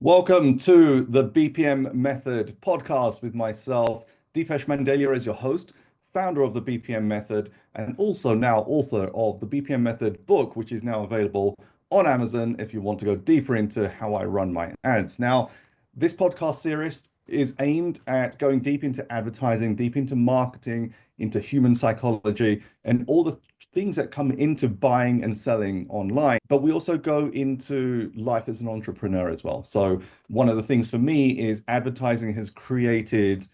Welcome to the BPM Method podcast with myself, Depesh Mandalia, as your host, founder of the BPM Method, and also now author of the BPM Method book, which is now available on Amazon if you want to go deeper into how I run my ads. Now, this podcast series is aimed at going deep into advertising, deep into marketing, into human psychology, and all the things that come into buying and selling online. But we also go into life as an entrepreneur as well. So one of the things for me is advertising has created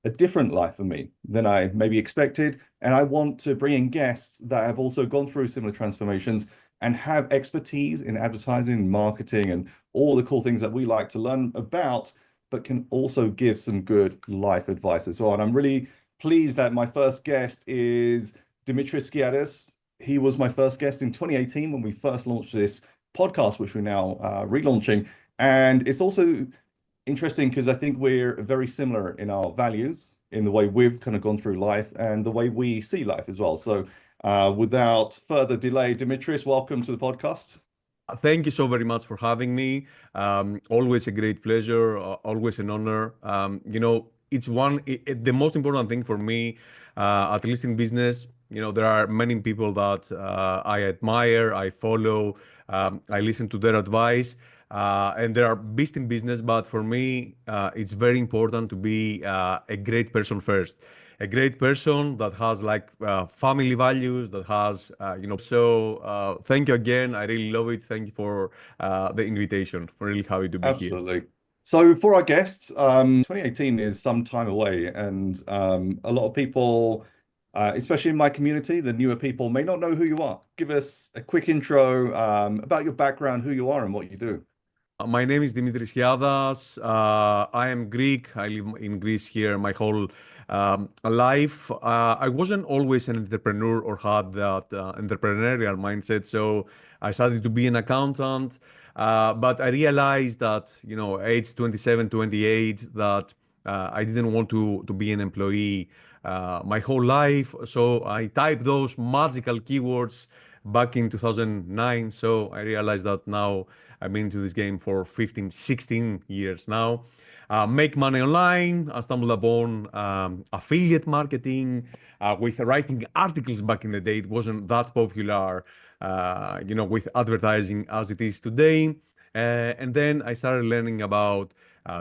a different life for me than I maybe expected. And I want to bring in guests that have also gone through similar transformations and have expertise in advertising, marketing, and all the cool things that we like to learn about, but can also give some good life advice as well. And I'm really pleased that my first guest is Dimitris Skiadas. He was my first guest in 2018 when we first launched this podcast, which we're now relaunching. And it's also interesting because I think we're very similar in our values, in the way we've kind of gone through life and the way we see life as well. So without further delay, Dimitris, welcome to the podcast. Thank you so very much for having me. Always a great pleasure, always an honor. The most important thing for me, at least in business, there are many people that I admire, I follow, I listen to their advice, and they are best in business. But for me, it's very important to be a great person first. A great person that has family values, that has, thank you again. I really love it. Thank you for the invitation. I'm really happy to be here. Absolutely. So for our guests, 2018 is some time away, and a lot of people, especially in my community, the newer people may not know who you are. Give us a quick intro about your background, who you are, and what you do. My name is Dimitris Skiadas. I am Greek. I live in Greece here my whole life. I wasn't always an entrepreneur or had that entrepreneurial mindset, so I started to be an accountant. But I realized that, age 27, 28, that I didn't want to be an employee my whole life. So I typed those magical keywords back in 2009. So I realized that now I've been into this game for 15, 16 years now. Make money online. I stumbled upon affiliate marketing with writing articles back in the day. It wasn't that popular, with advertising as it is today. And then I started learning about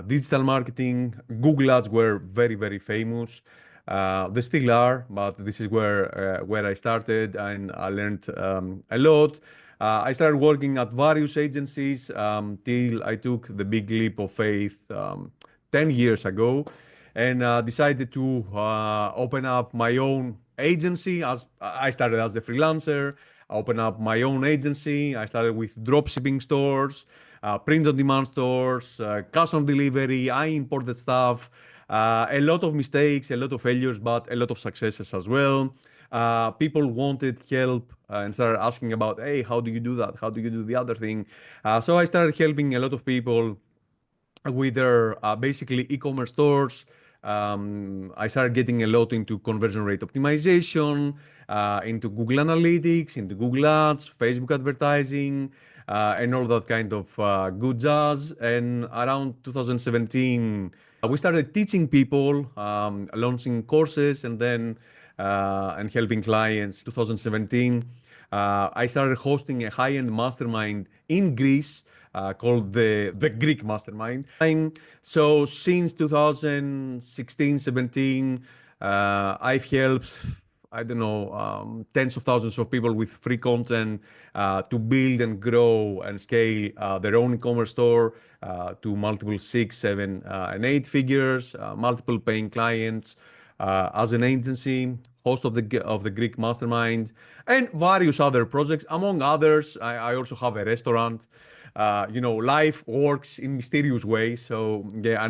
digital marketing. Google Ads were very, very famous. They still are, but this is where I started, and I learned a lot. I started working at various agencies till I took the big leap of faith 10 years ago, and decided to open up my own agency. As I started as a freelancer, I opened up my own agency. I started with dropshipping stores, print-on-demand stores, cash on delivery. I imported stuff. A lot of mistakes, a lot of failures, but a lot of successes as well. People wanted help and started asking about, hey, how do you do that? How do you do the other thing? So I started helping a lot of people with their basically e-commerce stores. I started getting a lot into conversion rate optimization, into Google Analytics, into Google Ads, Facebook advertising, and all that kind of good jazz. And around 2017, we started teaching people, launching courses, and then and helping clients. 2017, I started hosting a high-end mastermind in Greece called the Greek Mastermind. So since 2016, 17, I've helped, I don't know, tens of thousands of people with free content to build and grow and scale their own e-commerce store to multiple 6, 7, and 8 figures, multiple paying clients as an agency, host of the Greek Mastermind, and various other projects. Among others, I also have a restaurant. Life works in mysterious ways. So yeah, I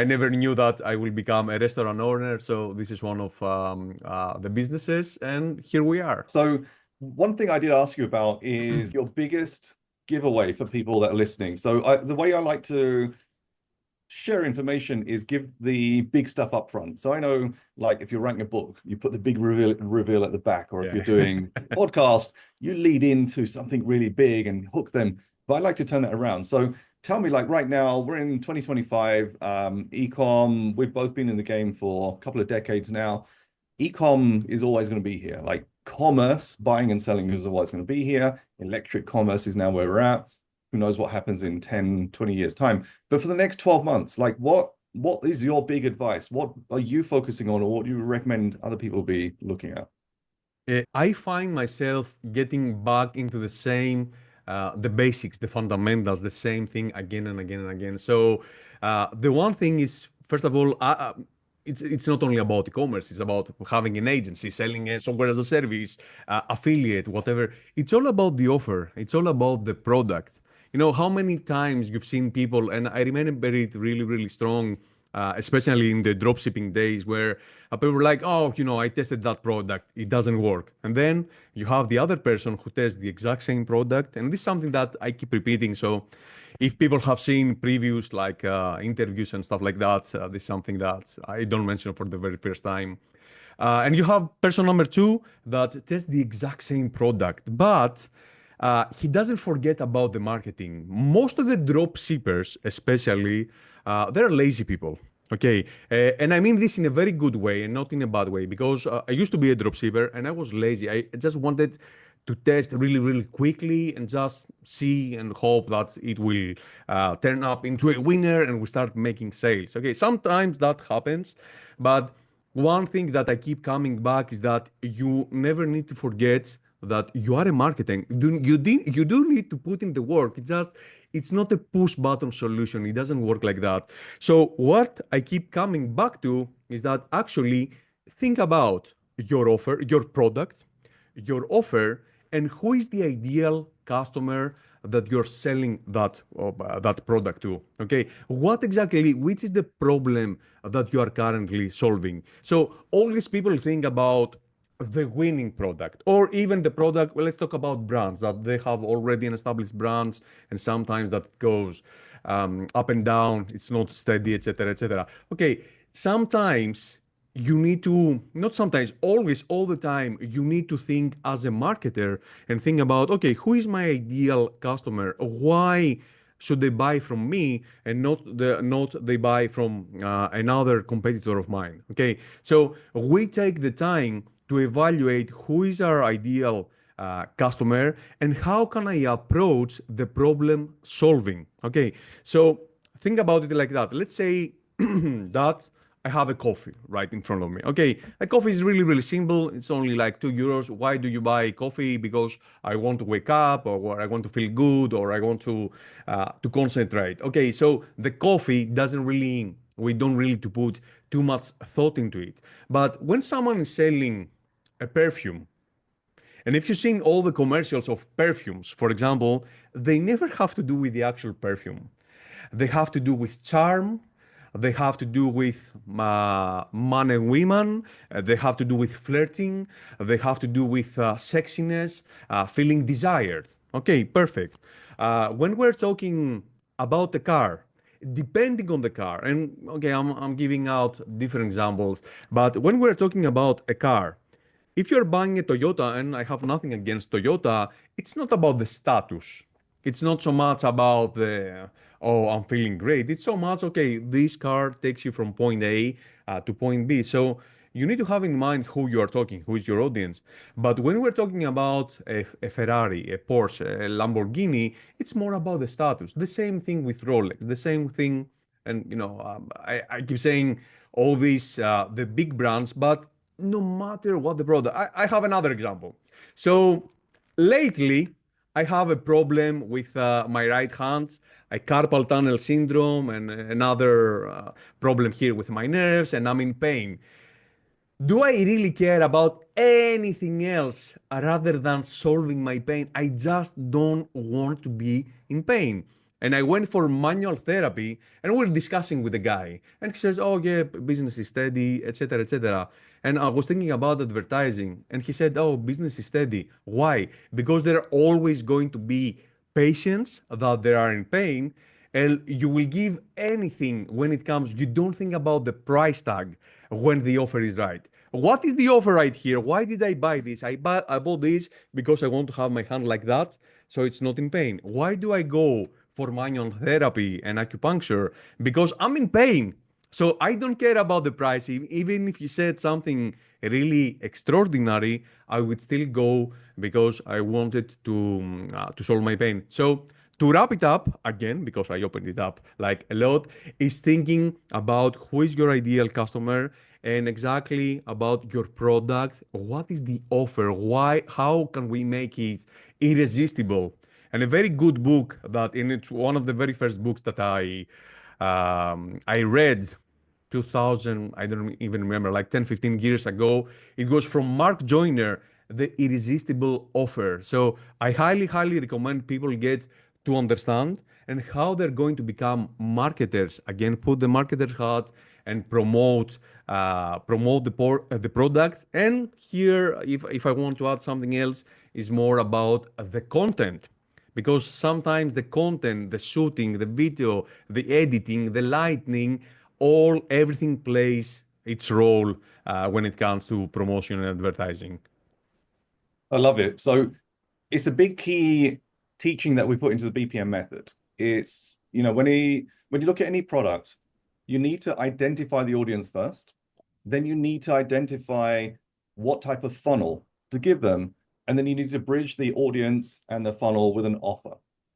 never knew that I will become a restaurant owner. So this is one of the businesses, and here we are. So one thing I did ask you about is your biggest giveaway for people that are listening. So the way I like to share information is give the big stuff up front. So I know, like, if you're writing a book, you put the big reveal at the back, or if you're doing podcast, you lead into something really big and hook them. But I like to turn that around. So tell me, like right now, we're in 2025, ecom, we've both been in the game for a couple of decades now. Ecom is always going to be here. Like commerce, buying and selling is always going to be here. Electric commerce is now where we're at. Who knows what happens in 10, 20 years time. But for the next 12 months, like what is your big advice? What are you focusing on, or what do you recommend other people be looking at? I find myself getting back into the basics, the fundamentals, the same thing again and again and again. So the one thing is, first of all, it's not only about e-commerce. It's about having an agency, selling a software as a service, affiliate, whatever. It's all about the offer. It's all about the product. You know, how many times you've seen people, and I remember it really, really strong, especially in the dropshipping days where people were like, oh, you know, I tested that product, it doesn't work. And then you have the other person who tests the exact same product. And this is something that I keep repeating. So if people have seen previews like interviews and stuff like that, this is something that I don't mention for the very first time. And you have person number two that tests the exact same product, but he doesn't forget about the marketing. Most of the drop shippers, especially, they're lazy people. Okay, and I mean this in a very good way and not in a bad way, because I used to be a drop shipper and I was lazy. I just wanted to test really, really quickly and just see and hope that it will turn up into a winner and we start making sales. Okay, sometimes that happens, but one thing that I keep coming back is that you never need to forget that you are a marketing. You do need to put in the work. It's not a push button solution. It doesn't work like that. So what I keep coming back to is that actually think about your offer, your product, your offer, and who is the ideal customer that you're selling that product to. Okay, which is the problem that you are currently solving? So all these people think about the winning product, or even the product. Well, let's talk about brands that they have already an established brands, and sometimes that goes up and down. It's not steady, etc., etc. Okay, sometimes you need to, not sometimes, always, all the time, you need to think as a marketer and think about, okay, who is my ideal customer? Why should they buy from me and not they buy from another competitor of mine? Okay, so we take the time to evaluate who is our ideal customer and how can I approach the problem solving. Okay, so think about it like that. Let's say that I have a coffee right in front of me. Okay, a coffee is really, really simple. It's only like €2. Why do you buy coffee? Because I want to wake up, or I want to feel good, or I want to concentrate. Okay, so the coffee we don't really to put too much thought into it. But when someone is selling a perfume, and if you've seen all the commercials of perfumes, for example, they never have to do with the actual perfume. They have to do with charm. They have to do with man and women. They have to do with flirting. They have to do with sexiness, feeling desired. Okay, perfect. When we're talking about the car, depending on the car, and okay, I'm giving out different examples, but when we're talking about a car, if you're buying a Toyota, and I have nothing against Toyota, it's not about the status. It's not so much about oh, I'm feeling great. It's so much, okay, this car takes you from point A to point B. So you need to have in mind who you are talking, who is your audience. But when we're talking about a Ferrari, a Porsche, a Lamborghini, it's more about the status. The same thing with Rolex, the same thing. And, I keep saying all these, the big brands, but no matter what the product. I have another example. So lately, I have a problem with my right hand, a carpal tunnel syndrome, and another problem here with my nerves, and I'm in pain. Do I really care about anything else rather than solving my pain? I just don't want to be in pain. And I went for manual therapy, and we're discussing with the guy, and he says, "Oh yeah, business is steady, etc., etc." And I was thinking about advertising, and he said, "Oh, business is steady. Why? Because there are always going to be patients that they are in pain, and you will give anything when it comes. You don't think about the price tag when the offer is right. What is the offer right here? Why did I buy this? I bought this because I want to have my hand like that, so it's not in pain. Why do I go for manual therapy and acupuncture because I'm in pain. So I don't care about the price. Even if you said something really extraordinary, I would still go because I wanted to solve my pain. So to wrap it up again, because I opened it up like a lot, is thinking about who is your ideal customer and exactly about your product. What is the offer? Why? How can we make it irresistible? And a very good book that, in it's one of the very first books that I read 2000, I don't even remember, like 10, 15 years ago. It was from Mark Joyner, The Irresistible Offer. So I highly, highly recommend people get to understand and how they're going to become marketers. Again, put the marketer hat and promote the product. And here, if I want to add something else, is more about the content, because sometimes the content, the shooting, the video, the editing, the lighting, everything plays its role when it comes to promotion and advertising. I love it. So it's a big key teaching that we put into the BPM method. It's, when you look at any product, you need to identify the audience first. Then you need to identify what type of funnel to give them. And then you need to bridge the audience and the funnel with an offer.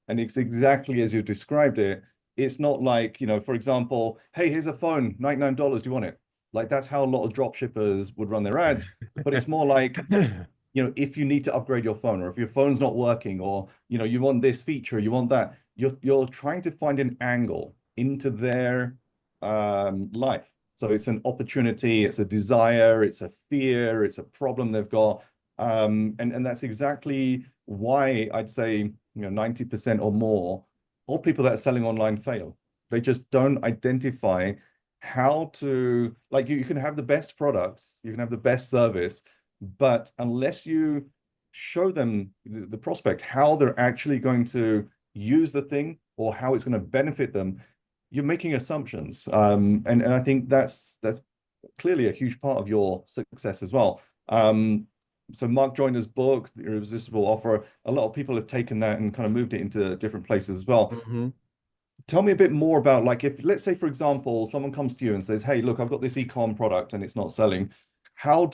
And it's exactly as you described it. It's not like, for example, hey, here's a phone, $99, do you want it? Like that's how a lot of drop shippers would run their ads. But it's more like, if you need to upgrade your phone, or if your phone's not working, or you want this feature, you want that, you're trying to find an angle into their life. So it's an opportunity, it's a desire, it's a fear, it's a problem they've got. And that's exactly why I'd say 90% or more of people that are selling online fail. They just don't identify how to, like, you can have the best products, you can have the best service, but unless you show them, the prospect, how they're actually going to use the thing or how it's going to benefit them, you're making assumptions. And I think that's clearly a huge part of your success as well. So Mark Joyner's book, The Irresistible Offer, a lot of people have taken that and kind of moved it into different places as well. Mm-hmm. Tell me a bit more about, like, if, let's say, for example, someone comes to you and says, hey, look, I've got this e-com product and it's not selling.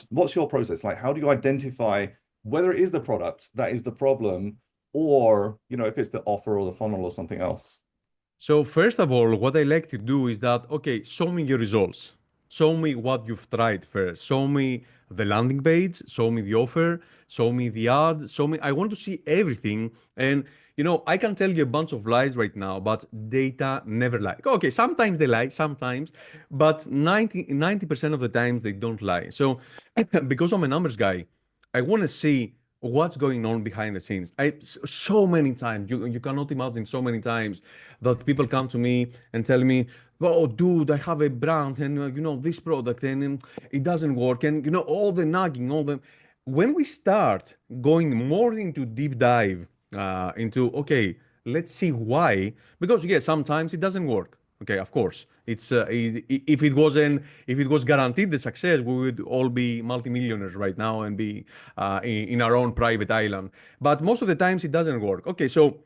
What's your process? Like, how do you identify whether it is the product that is the problem, or, if it's the offer or the funnel or something else? So first of all, what I like to do is that, okay, show me your results. Show me what you've tried first. Show me the landing page, show me the offer, show me the ad, I want to see everything. And, I can tell you a bunch of lies right now, but data never lie. Okay, sometimes they lie, sometimes, but 90% of the times they don't lie. So because I'm a numbers guy, I want to see what's going on behind the scenes. So many times, you cannot imagine, so many times that people come to me and tell me, oh, dude, I have a brand and this product and it doesn't work, and all the nagging, when we start going more into deep dive into, okay, let's see why, because yes, sometimes it doesn't work. Okay, of course. If it was guaranteed the success, we would all be multimillionaires right now and be in our own private island. But most of the times it doesn't work. Okay, so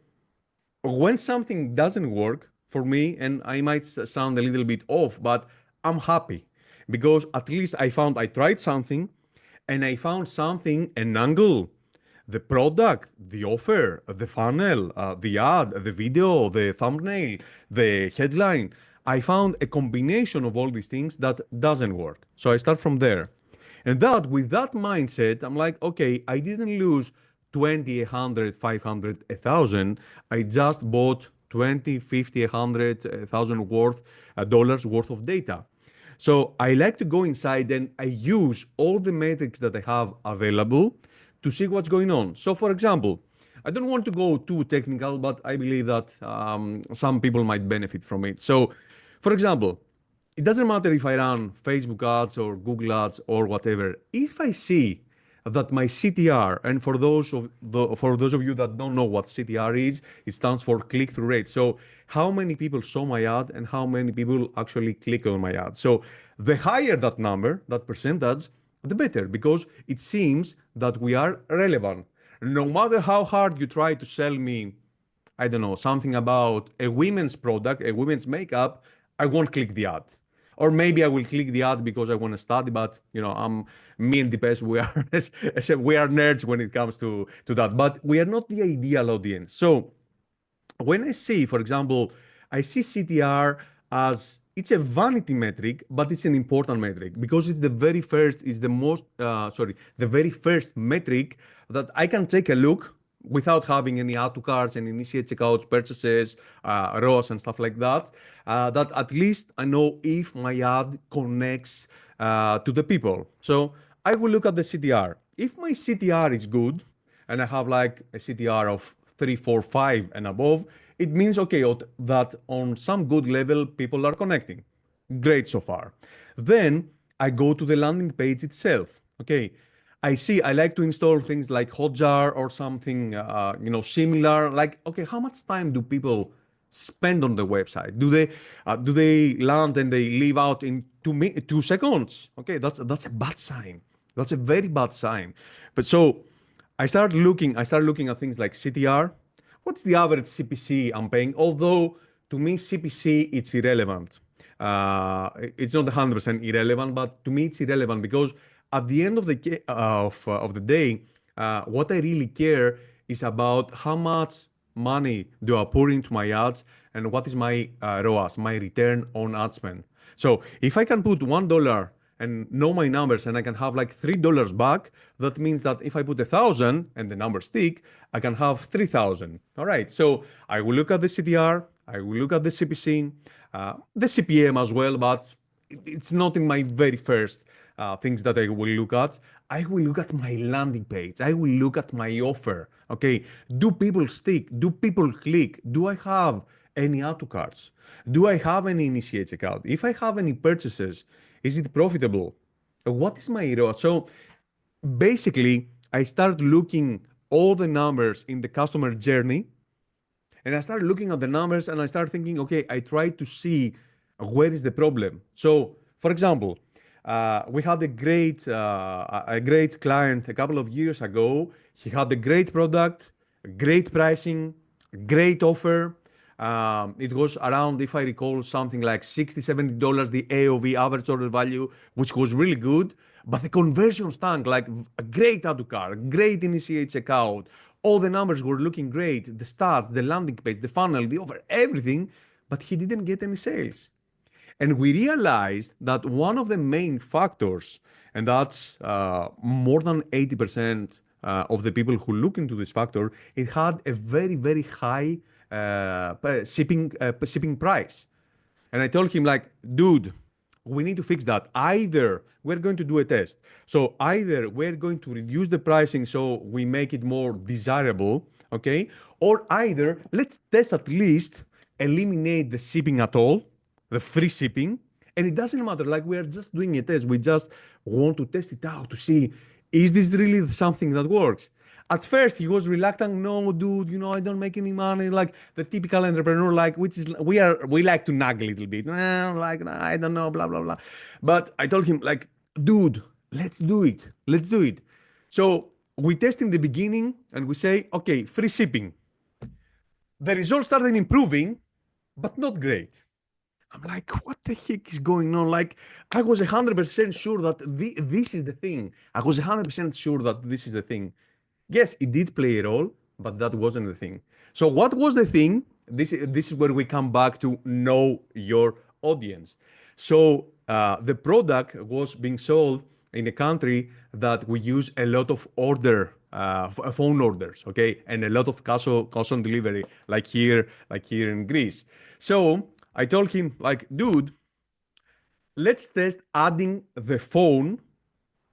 when something doesn't work for me, and I might sound a little bit off, but I'm happy because at least I tried something and I found something, an angle, the product, the offer, the funnel, the ad, the video, the thumbnail, the headline. I found a combination of all these things that doesn't work. So I start from there. And with that mindset, I'm like, okay, I didn't lose 20, 100, 500, 1,000. I just bought 20, 50, 100, 1,000 dollars worth of data. So I like to go inside and I use all the metrics that I have available to see what's going on. So for example, I don't want to go too technical, but I believe that some people might benefit from it. So for example, it doesn't matter if I run Facebook ads or Google ads or whatever. If I see that my CTR, and for those of you that don't know what CTR is, it stands for click-through rate. So how many people saw my ad and how many people actually click on my ad. So the higher that number, that percentage, the better, because it seems that we are relevant. No matter how hard you try to sell me I don't know, something about a women's product, a women's makeup, I won't click the ad. Or maybe I will click the ad because I want to study, but me and Depesh, we are we are nerds when it comes to that. But we are not the ideal audience. So when I see, for example, I see CTR as it's a vanity metric, but it's an important metric because it's the very first, is the most, the very first metric that I can take a look without having any add to carts and initiate checkouts, purchases, ROAS and stuff like that. That at least I know if my ad connects to the people. So I will look at the CTR. If my CTR is good, and I have like a CTR of 3, 4, 5 and above, it means, okay, that on some good level, people are connecting. Great so far. Then I go to the landing page itself. Okay, I like to install things like Hotjar or something, similar. Like, okay, how much time do people spend on the website? Do they land and they leave out in 2 seconds? Okay, that's a bad sign. That's a very bad sign. But so I started looking at things like CTR. What's the average CPC I'm paying? Although to me, CPC, it's irrelevant. It's not 100% irrelevant, but to me, it's irrelevant because at the end of the day, what I really care is about how much money do I pour into my ads and what is my ROAS, my return on ad spend. So if I can put $1 and know my numbers and I can have like $3 back, that means that if I put 1,000 and the numbers stick, I can have 3,000. All right, so I will look at the CTR, I will look at the CPC, the CPM as well, but it's not in my very first things that I will look at. I will look at my landing page. I will look at my offer. Okay, do people stick? Do people click? Do I have any add to carts? Do I have any initiate checkout? If I have any purchases, is it profitable? What is my ROAS? So basically, I start looking all the numbers in the customer journey, and I started looking at the numbers and I started thinking, okay, I try to see where is the problem. So, for example, we had a great client a couple of years ago. He had a great product, great pricing, great offer. It was around, if I recall, something like $60, $70, the AOV, average order value, which was really good. But the conversion stunk, like a great add to cart, great initiate checkout. All the numbers were looking great, the stats, the landing page, the funnel, the offer, everything, but he didn't get any sales. And we realized that one of the main factors, and that's more than 80% of the people who look into this factor, it had a very, very high shipping price. And I told him, like, dude, we need to fix that. Either we're going to do a test. So either we're going to reduce the pricing so we make it more desirable, okay? Or either let's test at least, eliminate the shipping at all, the free shipping. And it doesn't matter, like we are just doing a test. We just want to test it out to see, is this really something that works? At first, he was reluctant. No, dude, I don't make any money. Like the typical entrepreneur, like which is we like to nag a little bit. Like I don't know, blah blah blah. But I told him, like, dude, let's do it. Let's do it. So we test in the beginning, and we say, okay, free shipping. The results started improving, but not great. I'm like, what the heck is going on? Like, I was 100% sure that this is the thing. I was 100% sure that this is the thing. Yes, it did play a role, but that wasn't the thing. So what was the thing? This is where we come back to know your audience. So the product was being sold in a country that we use a lot of phone orders, okay, and a lot of cash on delivery, like here in Greece. So I told him, like, dude, let's test adding the phone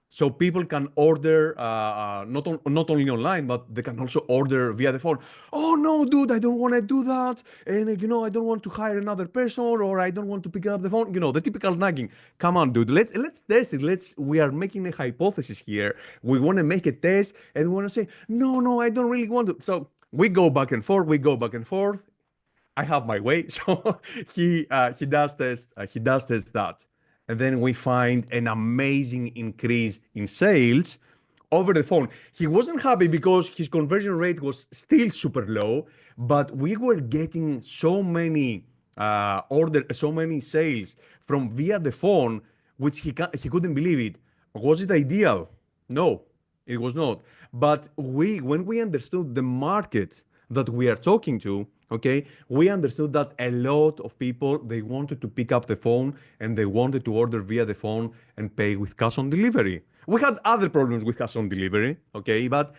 so people can order not only online, but they can also order via the phone. Oh no, dude, I don't want to do that, and I don't want to hire another person, or I don't want to pick up the phone. The typical nagging. Come on, dude, let's test it. We are making a hypothesis here. We want to make a test, and we want to say no, I don't really want to. So we go back and forth. I have my way, so he does test that. And then we find an amazing increase in sales over the phone. He wasn't happy because his conversion rate was still super low, but we were getting so many so many sales from via the phone, which he couldn't believe it. Was it ideal? No, it was not. But when we understood the market that we are talking to, okay, we understood that a lot of people, they wanted to pick up the phone and they wanted to order via the phone and pay with cash on delivery. We had other problems with cash on delivery, okay, but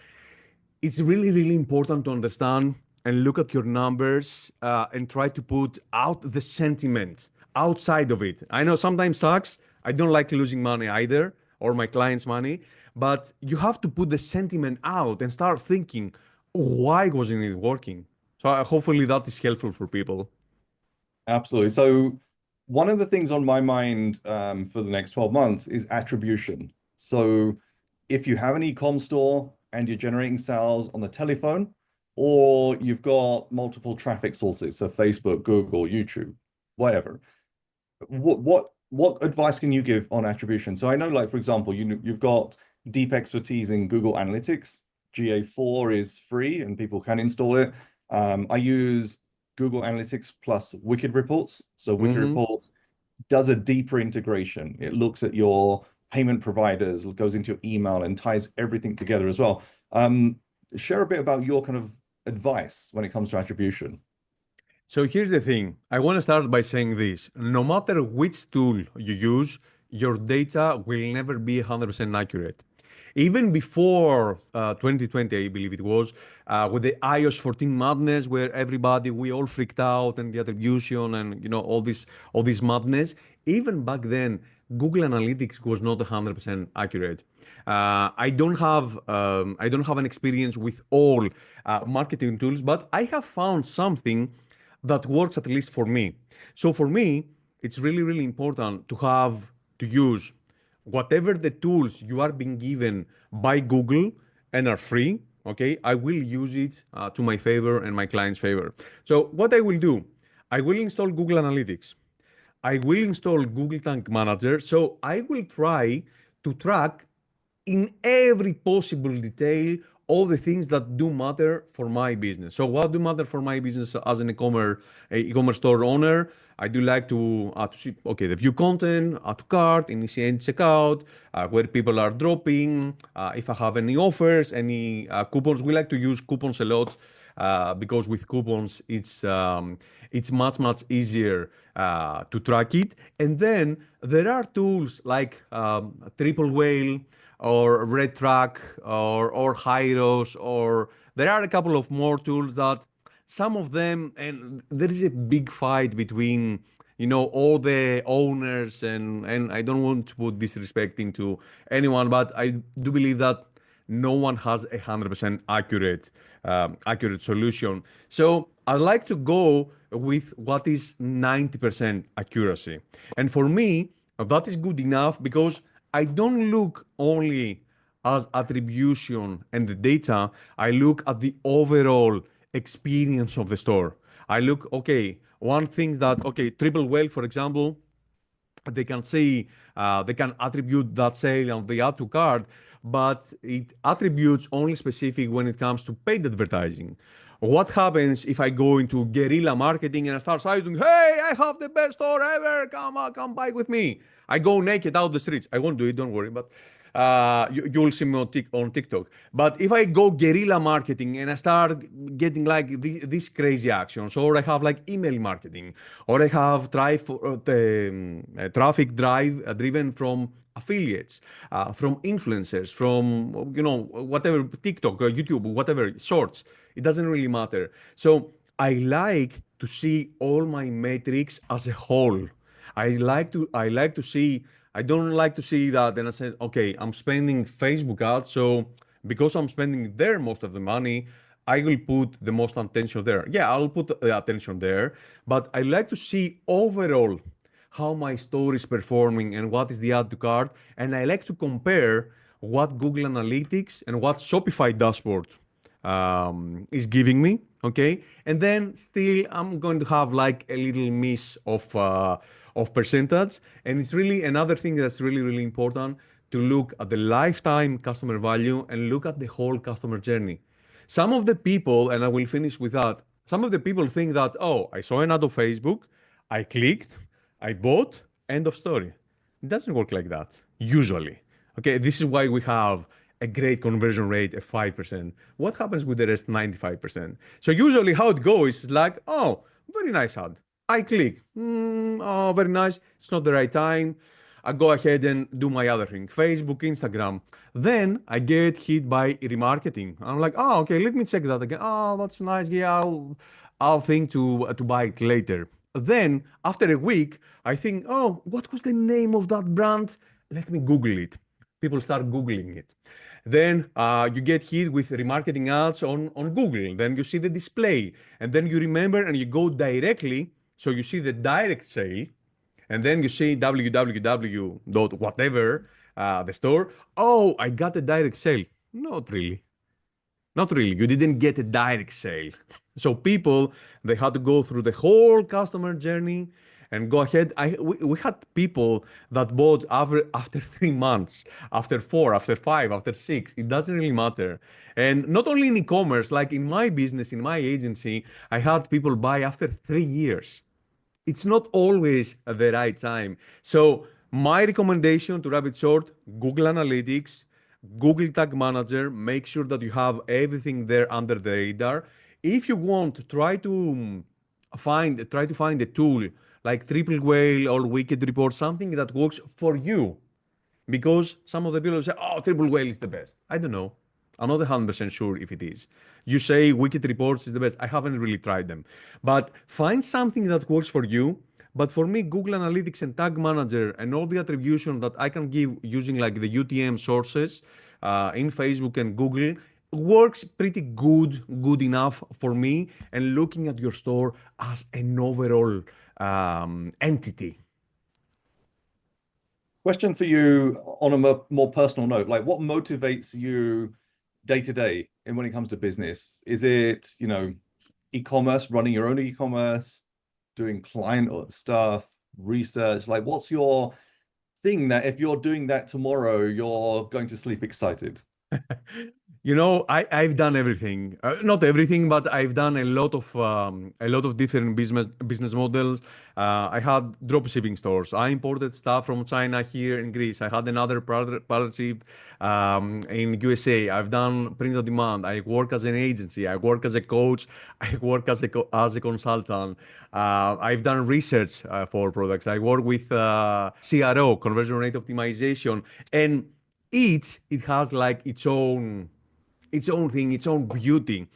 it's really, really important to understand and look at your numbers and try to put out the sentiment outside of it. I know sometimes sucks. I don't like losing money either, or my clients' money, but you have to put the sentiment out and start thinking, why wasn't it working? So hopefully that is helpful for people. Absolutely. So one of the things on my mind for the next 12 months is attribution. So if you have an e-com store and you're generating sales on the telephone, or you've got multiple traffic sources, so Facebook, Google, YouTube, whatever, what advice can you give on attribution? So I know, like, for example, you've got deep expertise in Google Analytics. GA4 is free and people can install it. I use Google Analytics plus Wicked Reports. So Wicked Reports does a deeper integration. It looks at your payment providers, goes into your email and ties everything together as well. Share a bit about your kind of advice when it comes to attribution. So here's the thing. I want to start by saying this. No matter which tool you use, your data will never be 100% accurate. Even before 2020, I believe it was, with the iOS 14 madness, where we all freaked out, and the attribution, and all this madness. Even back then, Google Analytics was not 100% accurate. I don't have an experience with all marketing tools, but I have found something that works at least for me. So for me, it's really, really important to use whatever the tools you are being given by Google and are free, okay? I will use it to my favor and my client's favor. So what I will do, I will install Google Analytics. I will install Google Tag Manager. So I will try to track in every possible detail all the things that do matter for my business. So what do matter for my business as an e-commerce store owner? I do like to see, okay, the view content, add to cart, initiate checkout, where people are dropping, if I have any offers, any coupons. We like to use coupons a lot because with coupons, it's much easier to track it. And then there are tools like Triple Whale, or Red Track, or Hyros, or there are a couple of more tools that some of them, and there is a big fight between all the owners, and I don't want to put disrespect into anyone, but I do believe that no one has 100% accurate solution. So I like to go with what is 90% accuracy, and for me that is good enough because I don't look only as attribution and the data, I look at the overall experience of the store. I look, okay, one thing that, okay, Triple Whale, for example, they can say, they can attribute that sale on the add to cart, but it attributes only specific when it comes to paid advertising. What happens if I go into guerrilla marketing and I start shouting, hey, I have the best store ever, come buy with me. I go naked out the streets. I won't do it, don't worry, but you'll see me on TikTok. But if I go guerrilla marketing and I start getting like these crazy actions, or I have like email marketing, or I have traffic driven from affiliates, from influencers, from whatever, TikTok, YouTube, whatever, shorts, it doesn't really matter. So I like to see all my metrics as a whole. I like to see. I don't like to see that and I said, okay, I'm spending Facebook ads, so because I'm spending there most of the money, I will put the most attention there. Yeah, I'll put the attention there, but I like to see overall how my store is performing and what is the add to cart, and I like to compare what Google Analytics and what Shopify dashboard is giving me, okay? And then still I'm going to have like a little miss of percentage. And it's really another thing that's really, really important to look at the lifetime customer value and look at the whole customer journey. Some of the people, and I will finish with that, some of the people think that, oh, I saw an ad on Facebook, I clicked, I bought, end of story. It doesn't work like that, usually. Okay, this is why we have a great conversion rate of 5%. What happens with the rest 95%? So usually how it goes is like, oh, very nice ad. I click, oh, very nice. It's not the right time. I go ahead and do my other thing, Facebook, Instagram. Then I get hit by remarketing. I'm like, oh, okay, let me check that again. Oh, that's nice. Yeah, I'll think to buy it later. Then after a week, I think, oh, what was the name of that brand? Let me Google it. People start Googling it. Then you get hit with remarketing ads on Google. Then you see the display. And then you remember and you go directly. So you see the direct sale. And then you see www dot whatever, the store. Oh, I got a direct sale. Not really. Not really. You didn't get a direct sale. So people, they had to go through the whole customer journey and go ahead. We had people that bought after 3 months, after 4, after 5, after 6. It doesn't really matter. And not only in e-commerce, like in my business, in my agency, I had people buy after 3 years. It's not always at the right time. So my recommendation, to wrap it short, Google Analytics, Google Tag Manager, make sure that you have everything there under the radar. If you want, try to find a tool like Triple Whale or Wicked Report, something that works for you. Because some of the people say, oh, Triple Whale is the best. I don't know. I'm not 100% sure if it is. You say Wicked Reports is the best. I haven't really tried them. But find something that works for you. But for me, Google Analytics and Tag Manager and all the attribution that I can give using like the UTM sources in Facebook and Google works pretty good enough for me, and looking at your store as an overall entity. Question for you on a more personal note, like what motivates you day to day and when it comes to business? Is it, e-commerce, running your own e-commerce, doing client stuff, research? Like what's your thing that if you're doing that tomorrow, you're going to sleep excited? I've done everything. Not everything, but I've done a lot of different business models. I had drop shipping stores. I imported stuff from China here in Greece. I had another partnership in USA. I've done print on demand. I work as an agency. I work as a coach. I work as a consultant. I've done research for products. I work with CRO, conversion rate optimization, and it has like its own thing, its own beauty.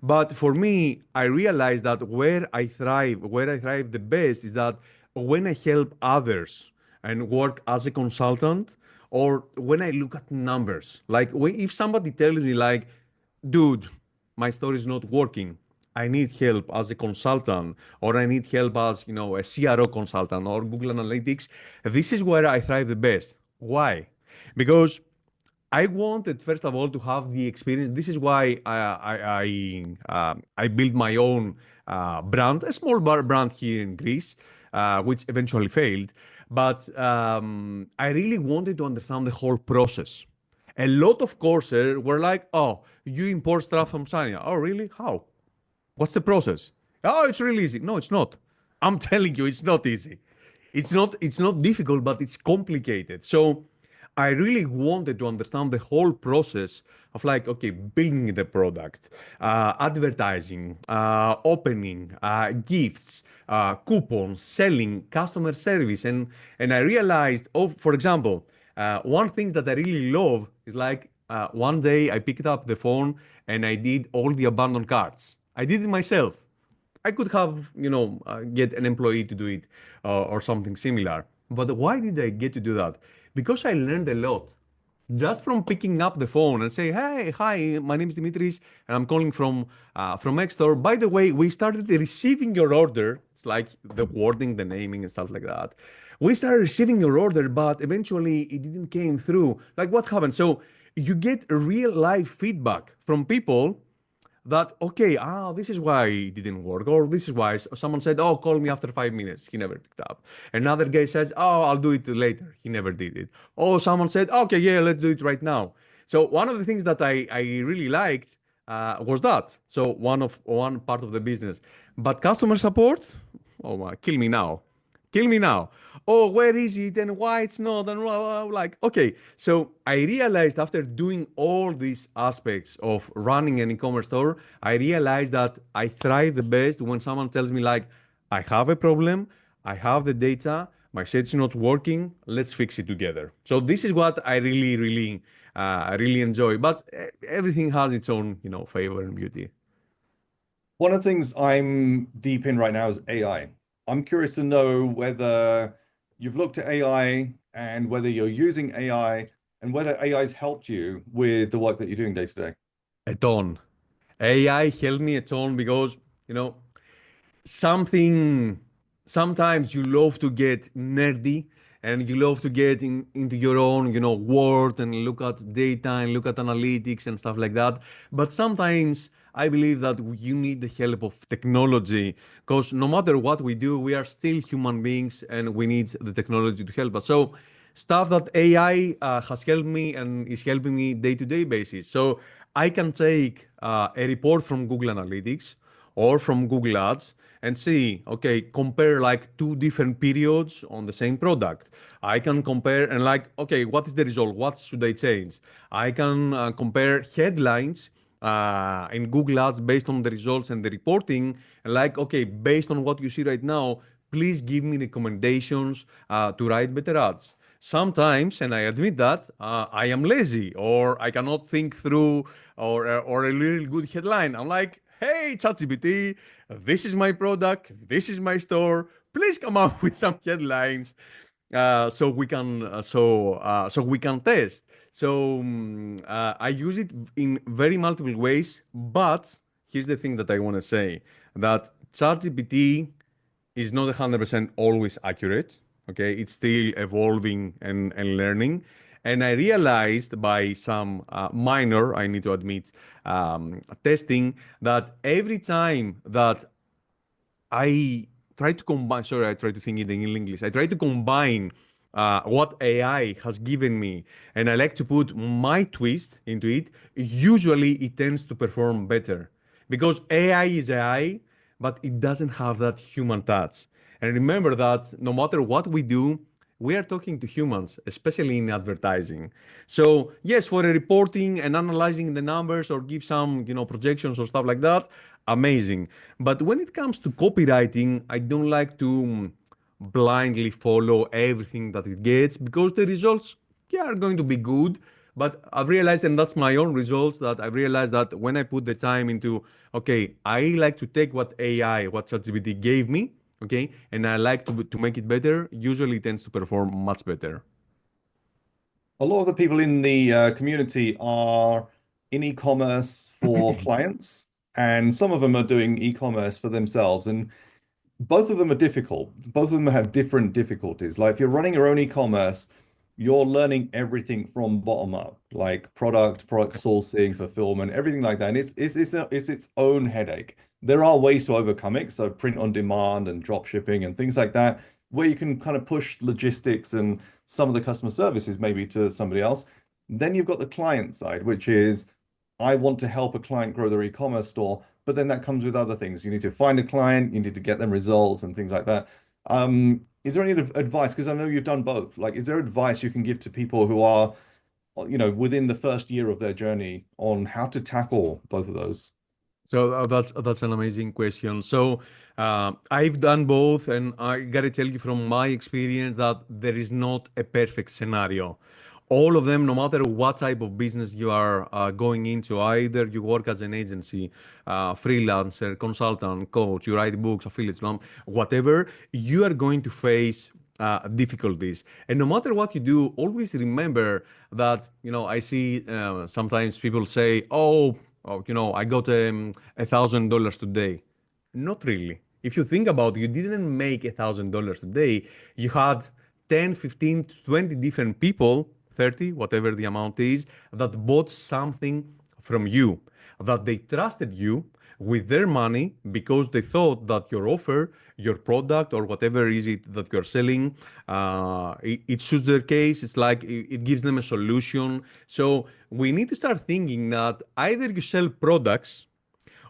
But for me, I realized that where I thrive the best is that when I help others and work as a consultant, or when I look at numbers. Like if somebody tells me like, dude, my story is not working, I need help as a consultant, or I need help as a CRO consultant or Google Analytics, this is where I thrive the best. Why? Because I wanted, first of all, to have the experience. This is why I built my own brand, a small brand here in Greece, which eventually failed. But I really wanted to understand the whole process. A lot of courses were like, oh, you import stuff from China. Oh, really? How? What's the process? Oh, it's really easy. No, it's not. I'm telling you, it's not easy. It's not difficult, but it's complicated. So I really wanted to understand the whole process of like, okay, building the product, advertising, opening, gifts, coupons, selling, customer service. And I realized, for example, one thing that I really love is like one day I picked up the phone and I did all the abandoned carts. I did it myself. I could have, get an employee to do it or something similar. But why did I get to do that? Because I learned a lot just from picking up the phone and say, hey, hi, my name is Dimitris and I'm calling from X store. By the way, we started receiving your order. It's like the wording, the naming and stuff like that. We started receiving your order, but eventually it didn't came through. Like what happened? So you get real life feedback from people that, okay, this is why it didn't work, or this is why someone said, oh, call me after 5 minutes. He never picked up. Another guy says, oh, I'll do it later. He never did it. Oh, someone said, okay, yeah, let's do it right now. So one of the things that I really liked was that. So one part of the business. But customer support, oh my, kill me now. Kill me now. Oh, where is it and why it's not? And blah, blah, blah. Like, okay. So I realized after doing all these aspects of running an e-commerce store, I realized that I thrive the best when someone tells me like, I have a problem, I have the data, my site is not working, let's fix it together. So this is what I really enjoy. But everything has its own, favor and beauty. One of the things I'm deep in right now is AI. I'm curious to know whether you've looked at AI and whether you're using AI and whether AI's helped you with the work that you're doing day to day. A ton. AI helped me a ton because, you know, something sometimes you love to get nerdy and you love to get into your own world and look at data and look at analytics and stuff like that, but sometimes I believe that you need the help of technology because no matter what we do we are still human beings and we need the technology to help us. So stuff that AI has helped me and is helping me day-to-day basis. So I can take a report from Google Analytics or from Google Ads and see, okay, compare like two different periods on the same product. I can compare and like, okay, what is the result? What should I change? I can compare headlines in Google Ads based on the results and the reporting. And like, okay, based on what you see right now, please give me recommendations to write better ads. Sometimes, and I admit that, I am lazy or I cannot think through or a little good headline. I'm like, hey, ChatGPT, this is my product, this is my store. Please come up with some headlines so we can test. So I use it in very multiple ways. But here's the thing that I want to say: that ChatGPT is not 100% always accurate. Okay, it's still evolving and learning. And I realized by some minor, I need to admit, testing that every time that I try to combine, sorry, I try to think it in English. I try to combine what AI has given me and I like to put my twist into it. Usually it tends to perform better because AI is AI, but it doesn't have that human touch. And remember that no matter what we do, we are talking to humans, especially in advertising. So yes, for a reporting and analyzing the numbers or give some, projections or stuff like that, amazing. But when it comes to copywriting, I don't like to blindly follow everything that it gets because the results, yeah, are going to be good. But I've realized, and that's my own results, that I've realized that when I put the time into, okay, I like to take what AI, what ChatGPT gave me, okay, and I like to make it better, usually it tends to perform much better. A lot of the people in the community are in e-commerce for clients, and some of them are doing e-commerce for themselves. And both of them are difficult. Both of them have different difficulties. Like if you're running your own e-commerce, you're learning everything from bottom up, like product sourcing, fulfillment, everything like that. And it's its own headache. There are ways to overcome it, so print on demand and drop shipping and things like that, where you can kind of push logistics and some of the customer services maybe to somebody else. Then you've got the client side, which is I want to help a client grow their e-commerce store, but then that comes with other things. You need to find a client, you need to get them results and things like that. Is there any advice? Because I know you've done both. Like, is there advice you can give to people who are, within the first year of their journey on how to tackle both of those? So that's an amazing question. So I've done both, and I gotta tell you from my experience that there is not a perfect scenario. All of them, no matter what type of business you are going into, either you work as an agency, freelancer, consultant, coach, you write books, affiliates, whatever, you are going to face difficulties. And no matter what you do, always remember that, I see sometimes people say, oh, I got $1,000 today. Not really. If you think about it, you didn't make $1,000 today. You had 10, 15, 20 different people, 30, whatever the amount is, that bought something from you. that they trusted you with their money because they thought that your offer, your product, or whatever is it that you're selling, it suits their case. It's like it gives them a solution. So we need to start thinking that either you sell products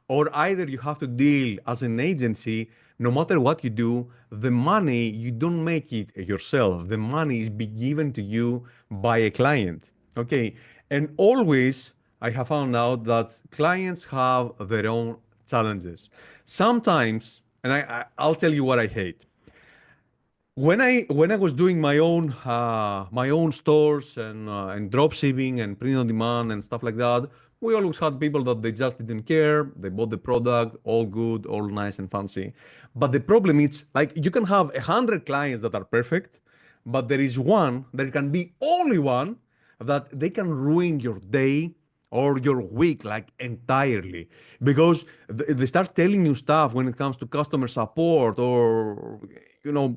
or either you have to deal as an agency. No matter what you do, the money, you don't make it yourself. The money is be given to you by a client. Okay. And always I have found out that clients have their own challenges. Sometimes, and I'll tell you what I hate. When I was doing my own stores and drop shipping and print on demand and stuff like that, we always had people that they just didn't care. They bought the product, all good, all nice and fancy. But the problem is, like, you can have 100 clients that are perfect, but there is one, there can be only one that they can ruin your day or your week, like, entirely, because they start telling you stuff when it comes to customer support, or you know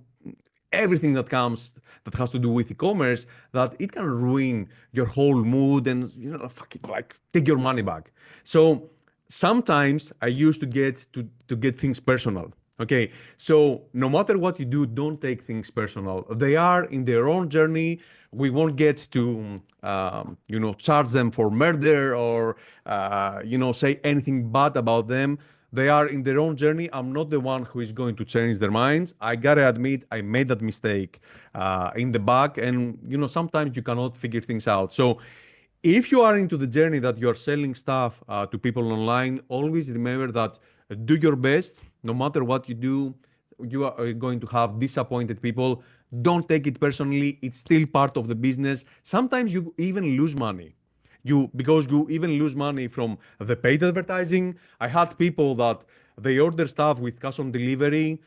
everything that has to do with e-commerce, that it can ruin your whole mood, and fuck it, like, take your money back. So sometimes I used to get things personal. Okay, so no matter what you do, don't take things personal. They are in their own journey. We won't get to charge them for murder, or say anything bad about them. They are in their own journey. I'm not the one who is going to change their minds. I gotta admit, I made that mistake in the back, and sometimes you cannot figure things out. So if you are into the journey that you are selling stuff to people online, always remember that do your best. No matter what you do, you are going to have disappointed people. Don't take it personally. It's still part of the business. Sometimes you even lose money. Because you even lose money from the paid advertising. I had people that they order stuff with cash on delivery.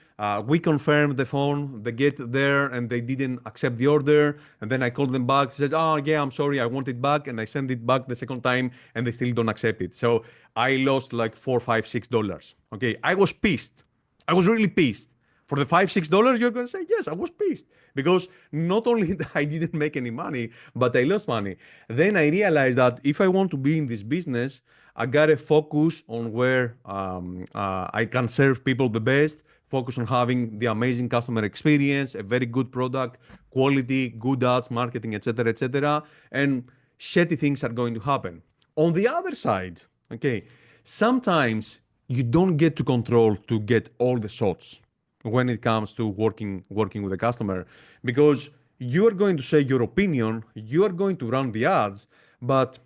We confirm the phone, they get there and they didn't accept the order. And then I called them back. He says, "Oh yeah, I'm sorry, I want it back." And I send it back the second time and they still don't accept it. So I lost like $4, $5, $6. Okay, I was pissed. I was really pissed. For the $5, $6, you're going to say, yes, I was pissed. Because not only that I didn't make any money, but I lost money. Then I realized that if I want to be in this business, I got to focus on where I can serve people the best, focus on having the amazing customer experience, a very good product, quality, good ads, marketing, etc., etc. And shitty things are going to happen. On the other side, okay, sometimes you don't get to control to get all the shots when it comes to working with a customer, because you are going to say your opinion, you are going to run the ads, but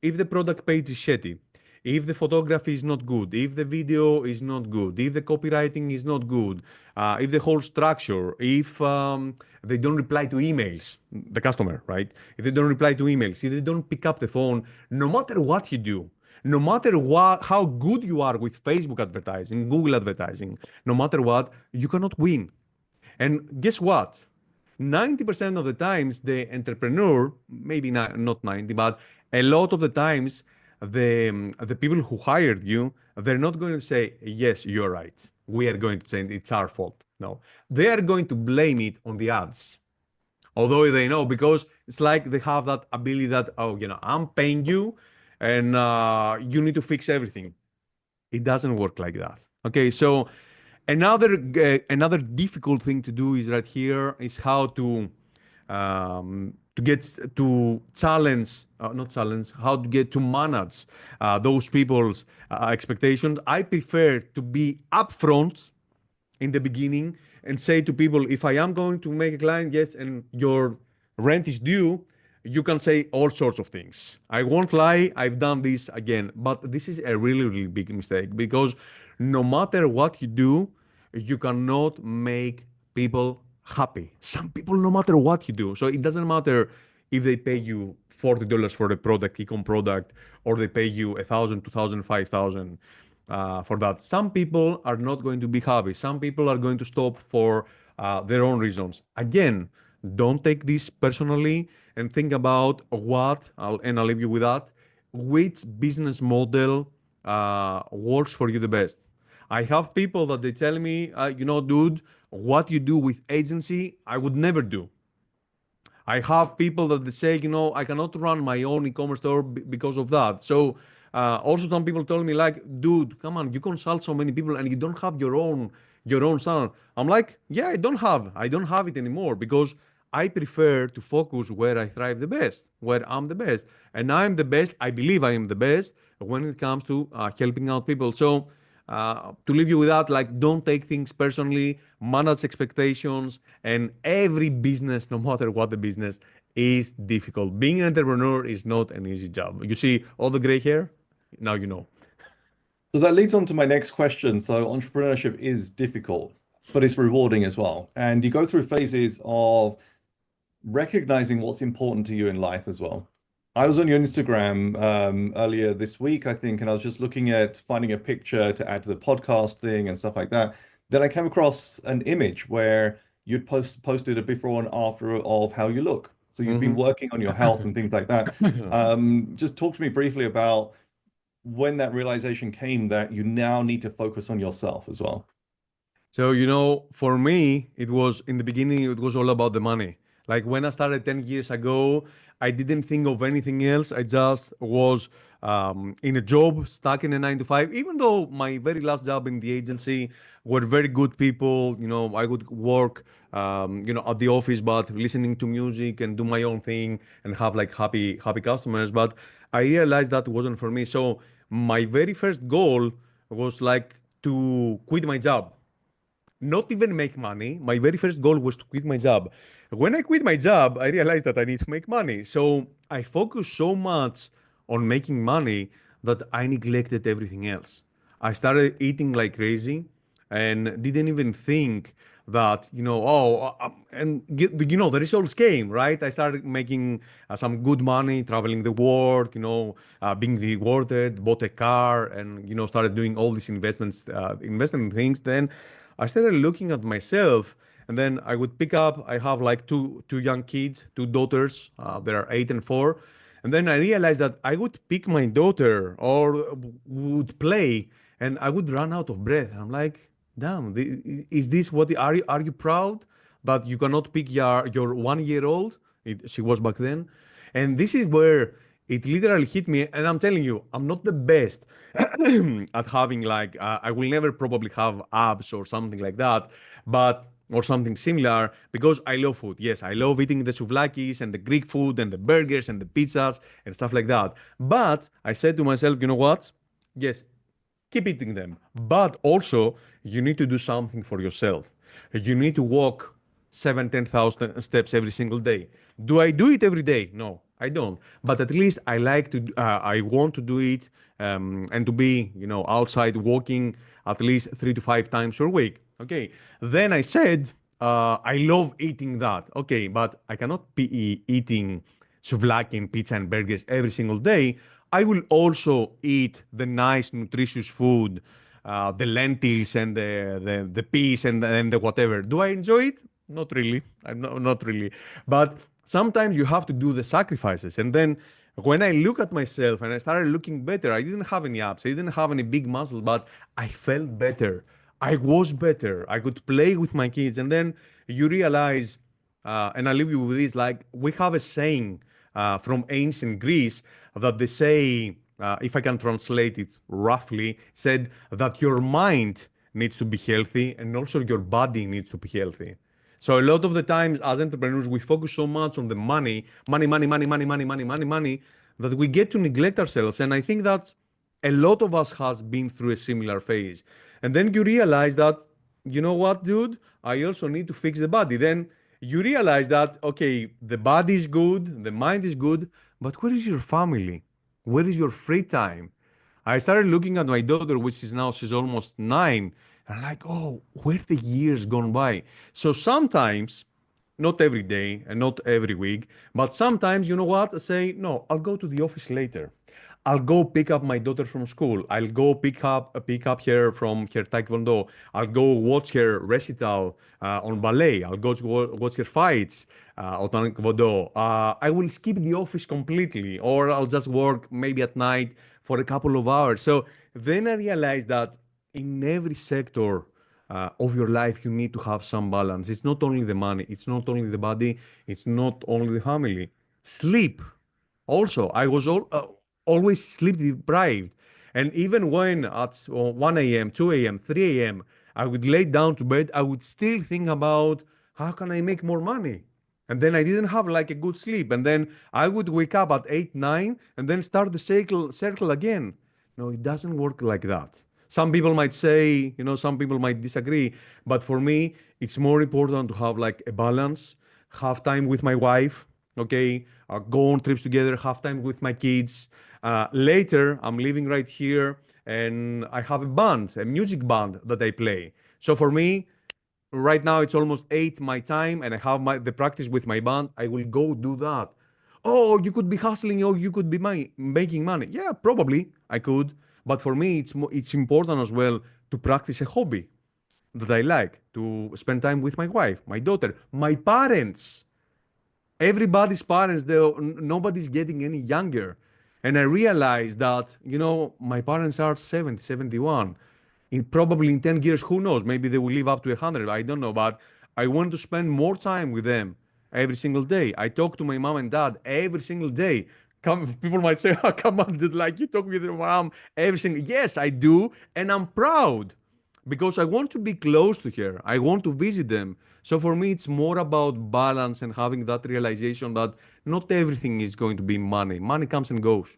if the product page is shitty, if the photography is not good, if the video is not good, if the copywriting is not good, if the whole structure, if they don't reply to emails, the customer, right? If they don't reply to emails, if they don't pick up the phone, no matter what you do, no matter how good you are with Facebook advertising, Google advertising, no matter what, you cannot win. And guess what? 90% of the times, the entrepreneur, maybe not 90, but a lot of the times, the people who hired you, they're not going to say, yes, you're right, we are going to change, it's our fault. No, they are going to blame it on the ads. Although they know, because it's like they have that ability that, oh, I'm paying you, and you need to fix everything. It doesn't work like that. Okay, so another difficult thing to do is right here is how to get to challenge, not challenge, how to get to manage those people's expectations. I prefer to be upfront in the beginning and say to people, if I am going to make a client, yes, and your rent is due, you can say all sorts of things. I won't lie, I've done this again, but this is a really, really big mistake, because no matter what you do, you cannot make people happy. Some people, no matter what you do, so it doesn't matter if they pay you $40 for the product, e-com product, or they pay you 1,000, 2,000, 5,000 for that. Some people are not going to be happy. Some people are going to stop for their own reasons. Again, don't take this personally and think about and I'll leave you with that, which business model works for you the best. I have people that they tell me, dude, what you do with agency, I would never do. I have people that they say, I cannot run my own e-commerce store because of that. So Also, some people told me like, dude, come on, you consult so many people and you don't have your own standard. I'm like, yeah, I don't have it anymore because I prefer to focus where I thrive the best, where I'm the best, and I'm the best. I believe I am the best when it comes to helping out people. So to leave you with that, like, don't take things personally, manage expectations, and every business, no matter what the business, is difficult. Being an entrepreneur is not an easy job. You see all the gray hair? Now you know. So that leads on to my next question. So entrepreneurship is difficult, but it's rewarding as well. And you go through phases of recognizing what's important to you in life as well. I was on your Instagram earlier this week, I think, and I was just looking at finding a picture to add to the podcast thing and stuff like that. Then I came across an image where you'd posted a before and after of how you look. So you've been Mhm. working on your health and things like that. Just talk to me briefly about when that realization came that you now need to focus on yourself as well. So, for me, it was in the beginning, it was all about the money. Like when I started 10 years ago, I didn't think of anything else. I just was in a job, stuck in a 9 to 5, even though my very last job in the agency were very good people. I would work, at the office, but listening to music and do my own thing and have like happy, happy customers. But I realized that wasn't for me. So my very first goal was like to quit my job, not even make money. My very first goal was to quit my job. When I quit my job, I realized that I need to make money. So I focused so much on making money that I neglected everything else. I started eating like crazy and didn't even think that, the results came, right? I started making some good money, traveling the world, being rewarded, bought a car, and, started doing all these investment things. Then I started looking at myself, and then I would pick up. I have like two young kids, two daughters. They are 8 and 4, and then I realized that I would pick my daughter or would play, and I would run out of breath. And I'm like, damn, is this what? Are you proud that you cannot pick your 1 year old? She was back then, and this is where it literally hit me. And I'm telling you, I'm not the best at having like I will never probably have abs or something like that, but or something similar because I love food. Yes, I love eating the souvlakis and the Greek food and the burgers and the pizzas and stuff like that. But I said to myself, you know what? Yes, keep eating them. But also, you need to do something for yourself. You need to walk 10,000 steps every single day. Do I do it every day? No, I don't. But at least I like to, I want to do it and to be, outside walking at least 3 to 5 times per week. Okay. Then I said, I love eating that. Okay. But I cannot be eating souvlaki and pizza and burgers every single day. I will also eat the nice, nutritious food, the lentils and the peas and the whatever. Do I enjoy it? Not really. Not really. But sometimes you have to do the sacrifices. And then when I look at myself and I started looking better, I didn't have any abs, I didn't have any big muscle, but I felt better. I was better. I could play with my kids. And then you realize, and I leave you with this, like we have a saying from ancient Greece that they say, if I can translate it roughly, said that your mind needs to be healthy and also your body needs to be healthy. So a lot of the times as entrepreneurs, we focus so much on the money, money, money, money, money, money, money, money, money, that we get to neglect ourselves. And I think that a lot of us has been through a similar phase. And then you realize that, you know what, dude, I also need to fix the body. Then you realize that, okay, the body is good, the mind is good, but where is your family? Where is your free time? I started looking at my daughter, which is now, she's almost 9. And I'm like, oh, where the years gone by? So sometimes, not every day and not every week, but sometimes, you know what? I say, no, I'll go to the office later. I'll go pick up my daughter from school. I'll go pick up her from her taekwondo. I'll go watch her recital on ballet. I'll go to watch her fights on taekwondo. I will skip the office completely, or I'll just work maybe at night for a couple of hours. So then I realized that in every sector of your life, you need to have some balance. It's not only the money, it's not only the body, it's not only the family. Sleep. Also, I was all. always sleep deprived. And even when at 1 a.m., 2 a.m., 3 a.m., I would lay down to bed, I would still think about how can I make more money? And then I didn't have like a good sleep. And then I would wake up at 8, 9, and then start the circle again. No, it doesn't work like that. Some people might say, some people might disagree, but for me, it's more important to have like a balance, have time with my wife, okay, go on trips together, have time with my kids. Later, I'm living right here and I have a band, a music band that I play. So for me, right now it's almost 8 my time and I have the practice with my band. I will go do that. Oh, you could be hustling or you could be making money. Yeah, probably I could. But for me, it's important as well to practice a hobby that I like, to spend time with my wife, my daughter, my parents. Everybody's parents, nobody's getting any younger. And I realized that, my parents are 70, 71. Probably in 10 years, who knows? Maybe they will live up to 100. I don't know. But I want to spend more time with them every single day. I talk to my mom and dad every single day. People might say, oh, come on, dude, like you talk with your mom every single. Yes, I do. And I'm proud because I want to be close to her. I want to visit them. So for me, it's more about balance and having that realization that not everything is going to be money. Money comes and goes.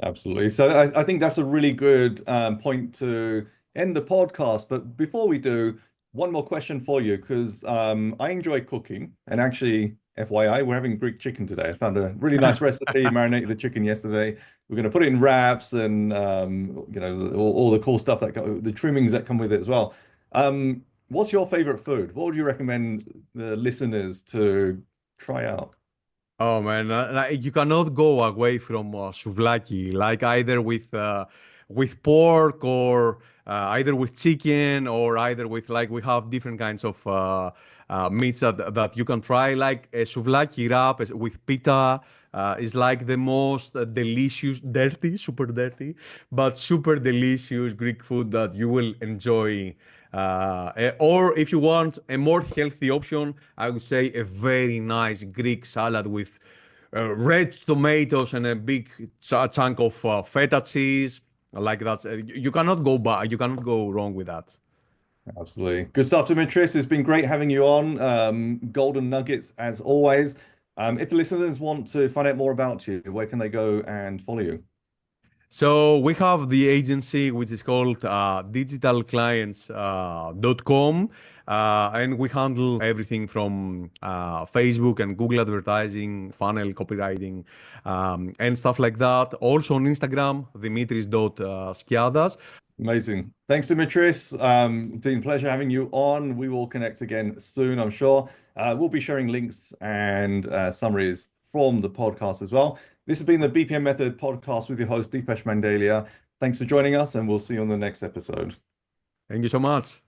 Absolutely. So I think that's a really good point to end the podcast. But before we do, one more question for you, because I enjoy cooking. And actually, FYI, we're having Greek chicken today. I found a really nice recipe, marinated the chicken yesterday. We're going to put it in wraps and, all the cool stuff the trimmings that come with it as well. What's your favorite food? What would you recommend the listeners to try out? Oh man, like you cannot go away from souvlaki, like either with pork or either with chicken or either with like we have different kinds of meats that you can try. Like a souvlaki wrap with pita is like the most delicious, dirty, super dirty, but super delicious Greek food that you will enjoy. Or if you want a more healthy option, I would say a very nice Greek salad with red tomatoes and a big chunk of feta cheese. Like that, you cannot go back. You cannot go wrong with that. Absolutely. Good stuff, Dimitris. It's been great having you on. Golden nuggets as always. If the listeners want to find out more about you, where can they go and follow you? So we have the agency which is called digitalclients.com, and we handle everything from Facebook and Google advertising, funnel copywriting, and stuff like that. Also on Instagram, Dimitris.Skiadas. Amazing. Thanks, Dimitris. It's been a pleasure having you on. We will connect again soon, I'm sure. We'll be sharing links and summaries from the podcast as well. This has been the BPM Method podcast with your host, Depesh Mandalia. Thanks for joining us, and we'll see you on the next episode. Thank you so much.